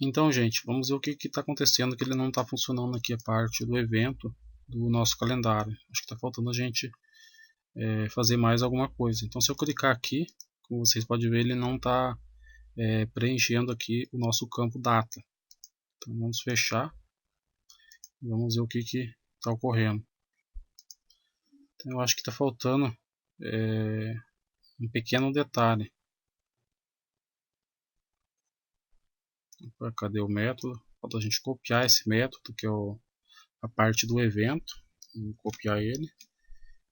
Então, gente, vamos ver o que está acontecendo, que ele não está funcionando aqui a parte do evento do nosso calendário. Acho que está faltando a gente fazer mais alguma coisa. Então, se eu clicar aqui, como vocês podem ver, ele não está preenchendo aqui o nosso campo data. Então, vamos fechar e vamos ver o que está ocorrendo. Então, eu acho que está faltando um pequeno detalhe. Cadê o método? Falta a gente copiar esse método, que é a parte do evento. Vamos copiar ele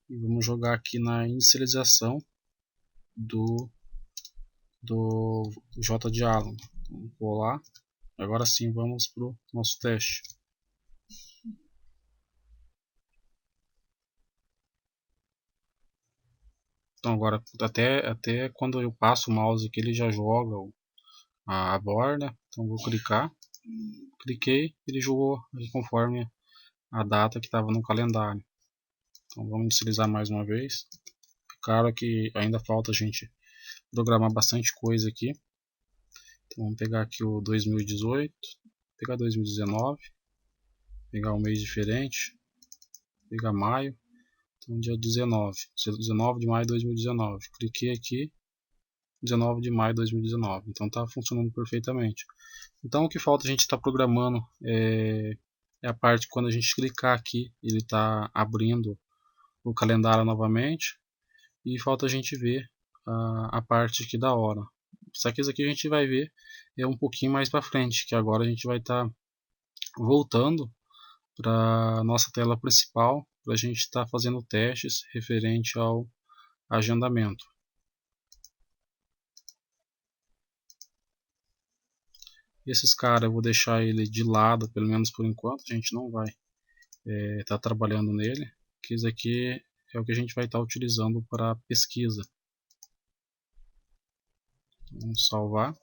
e vamos jogar aqui na inicialização do JDialog. Vamos colar. Agora sim vamos para o nosso teste. Então agora até quando eu passo o mouse aqui ele já joga a borda. Então vou clicar. Cliquei, ele jogou conforme a data que estava no calendário. Então vamos inicializar mais uma vez. Claro que ainda falta a gente programar bastante coisa aqui. Então vamos pegar aqui o 2018, pegar 2019, pegar um mês diferente, pegar maio, então dia 19 de maio de 2019. Cliquei aqui, 19 de maio de 2019. Então está funcionando perfeitamente. Então o que falta a gente estar programando é a parte quando a gente clicar aqui, ele está abrindo o calendário novamente. E falta a gente ver a parte aqui da hora. Só que isso aqui a gente vai ver um pouquinho mais para frente, que agora a gente vai estar voltando para a nossa tela principal, para a gente estar fazendo testes referente ao agendamento. Esses caras eu vou deixar ele de lado, pelo menos por enquanto, a gente não vai estar trabalhando nele, que isso aqui é o que a gente vai estar utilizando para pesquisa. Vamos salvar.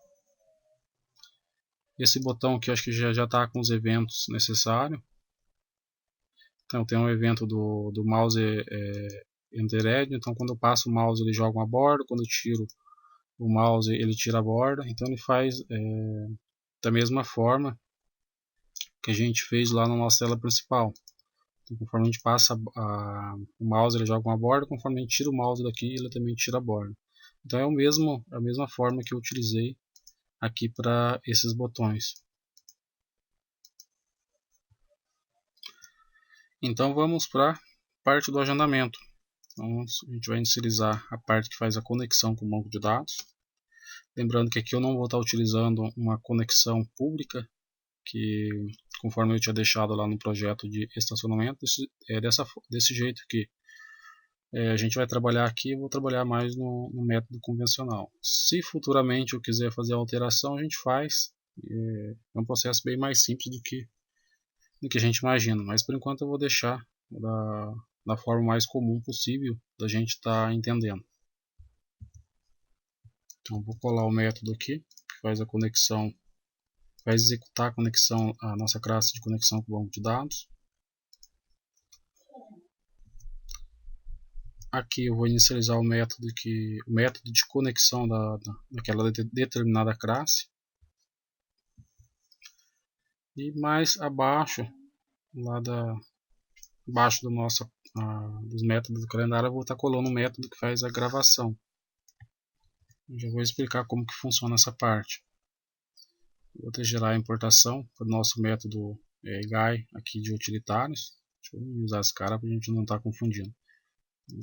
Esse botão aqui eu acho que já está com os eventos necessários. Então tem um evento do mouse entered, então quando eu passo o mouse ele joga uma borda, quando eu tiro o mouse ele tira a borda, então ele faz da mesma forma que a gente fez lá na nossa tela principal. Então, conforme a gente passa o mouse ele joga uma borda, conforme a gente tira o mouse daqui ele também tira a borda. Então é a mesma forma que eu utilizei aqui para esses botões. Então vamos para a parte do agendamento. Então, a gente vai inicializar a parte que faz a conexão com o banco de dados. Lembrando que aqui eu não vou estar utilizando uma conexão pública, que conforme eu tinha deixado lá no projeto de estacionamento, desse jeito aqui. A gente vai trabalhar aqui, eu vou trabalhar mais no método convencional. Se futuramente eu quiser fazer alteração, a gente faz. É um processo bem mais simples do que a gente imagina, mas por enquanto eu vou deixar da forma mais comum possível da gente estar entendendo. Então vou colar o método aqui, que faz a conexão, vai executar a conexão, a nossa classe de conexão com o banco de dados. Aqui eu vou inicializar o método de conexão daquela determinada classe. E mais abaixo, abaixo dos métodos do calendário, eu vou estar colando o método que faz a gravação. Eu já vou explicar como que funciona essa parte. Vou ter gerar a importação para o nosso método guy aqui de utilitários. Deixa eu usar esse cara para a gente não estar confundindo.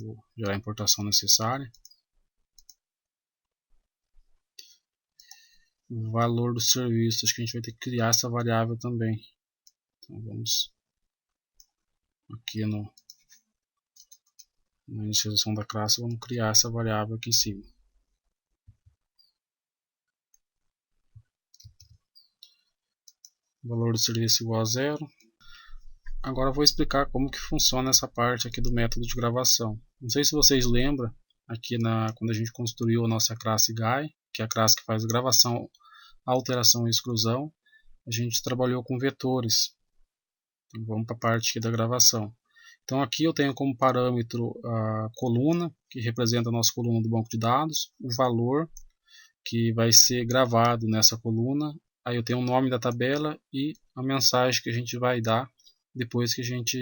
Vou gerar a importação necessária. O valor do serviço, acho que a gente vai ter que criar essa variável também. Então vamos aqui na inicialização da classe, vamos criar essa variável aqui em cima. Valor do serviço igual a 0. Agora eu vou explicar como que funciona essa parte aqui do método de gravação. Não sei se vocês lembram, aqui quando a gente construiu a nossa classe guy, que é a classe que faz gravação, alteração e exclusão, a gente trabalhou com vetores. Então, vamos para a parte aqui da gravação. Então aqui eu tenho como parâmetro a coluna, que representa a nossa coluna do banco de dados, o valor que vai ser gravado nessa coluna, Aí eu tenho o nome da tabela e a mensagem que a gente vai dar depois que a gente,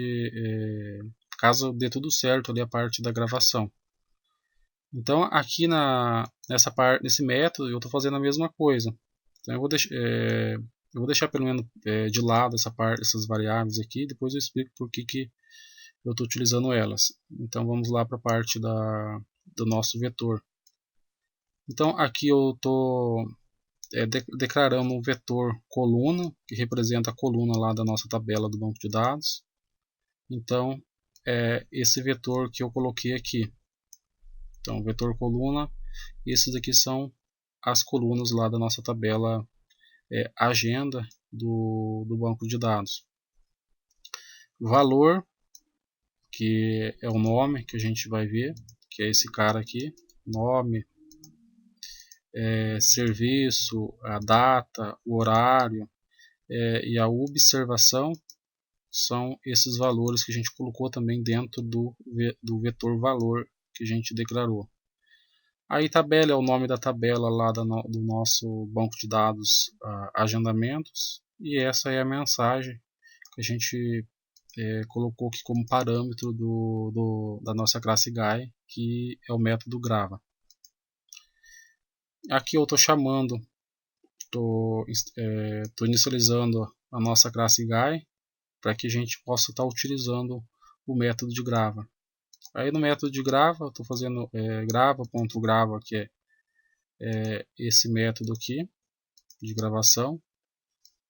caso dê tudo certo ali a parte da gravação. Então aqui nessa parte, nesse método, eu estou fazendo a mesma coisa. Então eu vou deixar pelo menos de lado essa parte, essas variáveis aqui, depois eu explico por que eu estou utilizando elas. Então vamos lá para a parte do nosso vetor. Então aqui eu estou declarando um vetor coluna, que representa a coluna lá da nossa tabela do banco de dados. Então é esse vetor que eu coloquei aqui. Então vetor coluna, esses aqui são as colunas lá da nossa tabela agenda do banco de dados. Valor, que é o nome que a gente vai ver, que é esse cara aqui, nome, serviço, a data, o horário e a observação são esses valores que a gente colocou também dentro do vetor valor que a gente declarou. Aí tabela é o nome da tabela lá do nosso banco de dados agendamentos, e essa é a mensagem que a gente colocou aqui como parâmetro da nossa classe Guy, que é o método grava. Aqui eu estou chamando, estou inicializando a nossa classe Guy para que a gente possa estar utilizando o método de grava. Aí no método de grava, eu estou fazendo grava.grava, que é esse método aqui de gravação.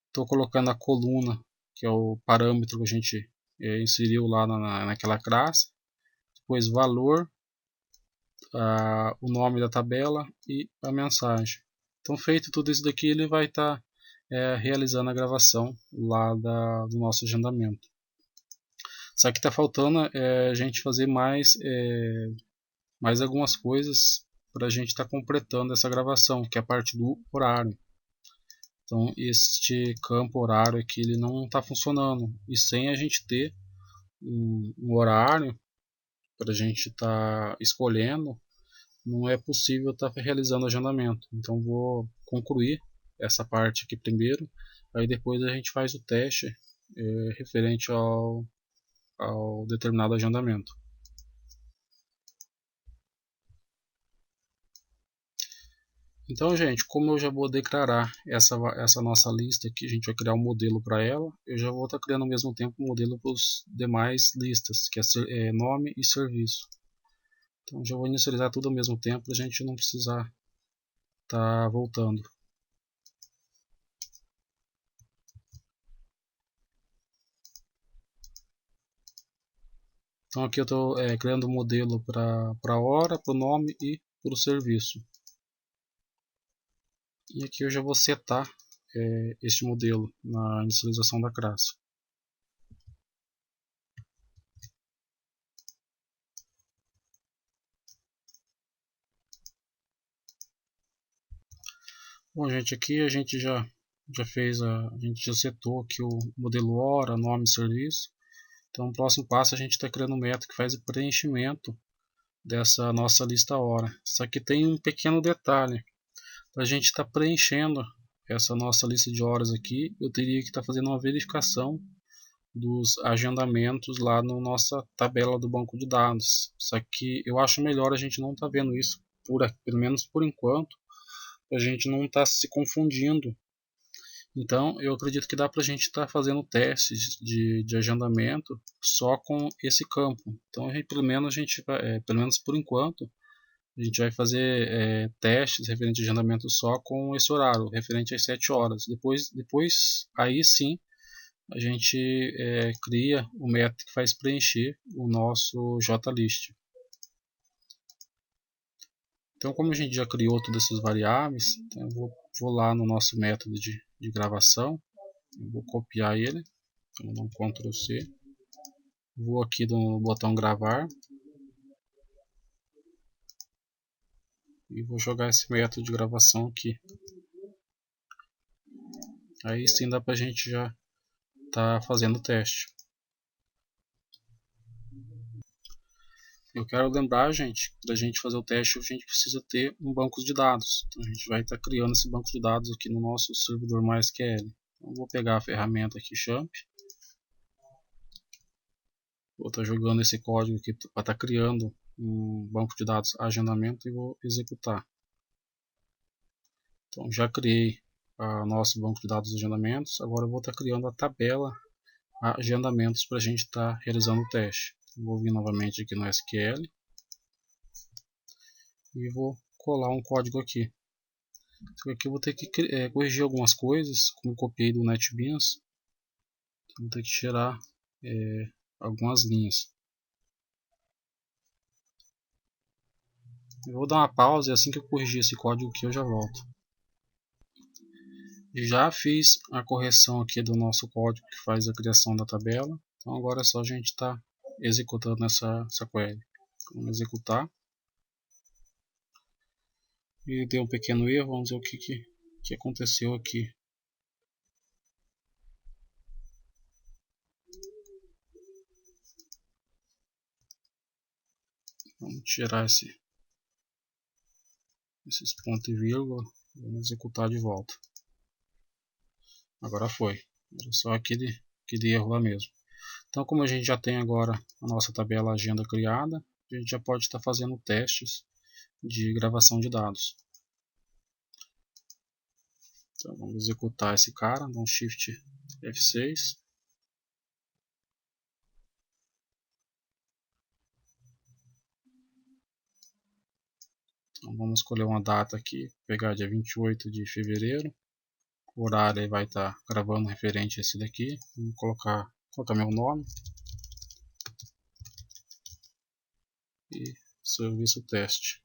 Estou colocando a coluna, que é o parâmetro que a gente inseriu lá naquela classe. Depois valor, o nome da tabela e a mensagem. Então feito tudo isso daqui, ele vai estar realizando a gravação lá do nosso agendamento. Só que está faltando a gente fazer mais algumas coisas para a gente estar completando essa gravação, que é a parte do horário. Então este campo horário aqui ele não está funcionando, e sem a gente ter um horário para a gente estar escolhendo, não é possível estar realizando o agendamento. Então vou concluir essa parte aqui primeiro, aí depois a gente faz o teste referente ao determinado agendamento. Então, gente, como eu já vou declarar essa nossa lista aqui, a gente vai criar um modelo para ela, eu já vou estar criando ao mesmo tempo um modelo para os demais listas, que é nome e serviço. Então, já vou inicializar tudo ao mesmo tempo, para a gente não precisar estar voltando. Então, aqui eu estou criando um modelo para a hora, para o nome e para o serviço. E aqui eu já vou setar este modelo na inicialização da classe. Bom, gente, aqui a gente já fez, a gente já setou aqui o modelo hora, nome e serviço. Então, o próximo passo a gente está criando um método que faz o preenchimento dessa nossa lista hora. Só que tem um pequeno detalhe. Para a gente estar preenchendo essa nossa lista de horas aqui, eu teria que estar fazendo uma verificação dos agendamentos lá na nossa tabela do banco de dados. Só que eu acho melhor a gente não estar vendo isso, pelo menos por enquanto, a gente não está se confundindo. Então eu acredito que dá para a gente estar fazendo testes de agendamento só com esse campo. Então pelo menos a gente vai, pelo menos por enquanto, a gente vai fazer testes referente a agendamento só com esse horário, referente às 7 horas. Depois aí sim a gente cria o método que faz preencher o nosso JList. Então, como a gente já criou todas essas variáveis, então eu vou lá no nosso método de gravação, eu vou copiar ele, então vou dar um Ctrl C, vou aqui no botão gravar e vou jogar esse método de gravação aqui. Aí sim dá para a gente já estar fazendo o teste. eu quero lembrar, gente, para a gente fazer o teste, a gente precisa ter um banco de dados. Então a gente vai estar criando esse banco de dados aqui no nosso servidor MySQL. Então, vou pegar a ferramenta aqui, Champ. Vou estar jogando esse código aqui para estar criando um banco de dados agendamento e vou executar. Então já criei o nosso banco de dados de agendamentos. Agora eu vou estar criando a tabela agendamentos para a gente estar realizando o teste. Vou vir novamente aqui no SQL e vou colar um código aqui. Então aqui eu vou ter que corrigir algumas coisas, como eu copiei do NetBeans. Então vou ter que tirar algumas linhas. Eu vou dar uma pausa e assim que eu corrigir esse código aqui eu já volto. Já fiz a correção aqui do nosso código que faz a criação da tabela. Então agora é só a gente estar executando essa query. Vamos executar. E deu um pequeno erro, vamos ver o que aconteceu aqui. Vamos tirar esses pontos e vírgula. Vamos executar de volta. Agora foi. Era só aquele erro lá mesmo. Então, como a gente já tem agora a nossa tabela agenda criada, a gente já pode estar fazendo testes de gravação de dados. Então, vamos executar esse cara, dá um Shift F6. Então, vamos escolher uma data aqui, pegar dia 28 de fevereiro. O horário aí vai estar gravando referente a esse daqui. Vamos colocar meu nome. E serviço teste.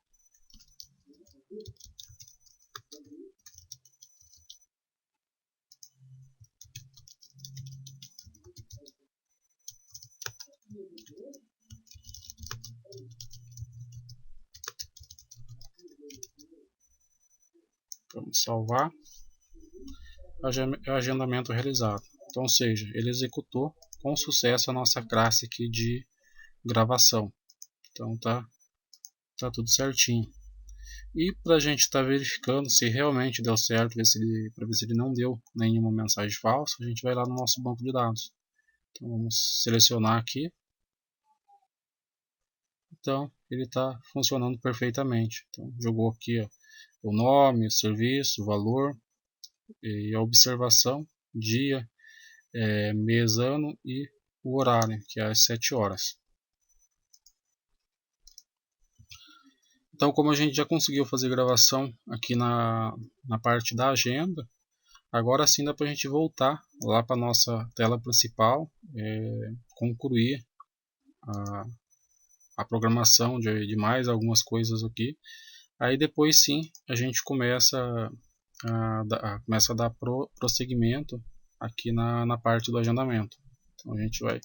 Vamos salvar. Agendamento realizado. Então, ou seja, ele executou com sucesso a nossa classe aqui de gravação. Então tá tudo certinho. E para a gente estar verificando se realmente deu certo, para ver se ele não deu nenhuma mensagem falsa, a gente vai lá no nosso banco de dados. Então vamos selecionar aqui. Então ele está funcionando perfeitamente. Então jogou aqui ó, o nome, o serviço, o valor e a observação, dia, mês, ano e o horário, que é às 7 horas. Então, como a gente já conseguiu fazer gravação aqui na parte da agenda, agora sim dá para a gente voltar lá para a nossa tela principal, concluir a programação de mais algumas coisas aqui. Aí depois sim a gente começa a dar prosseguimento aqui na parte do agendamento. Então a gente vai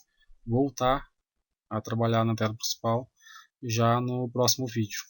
voltar a trabalhar na tela principal já no próximo vídeo.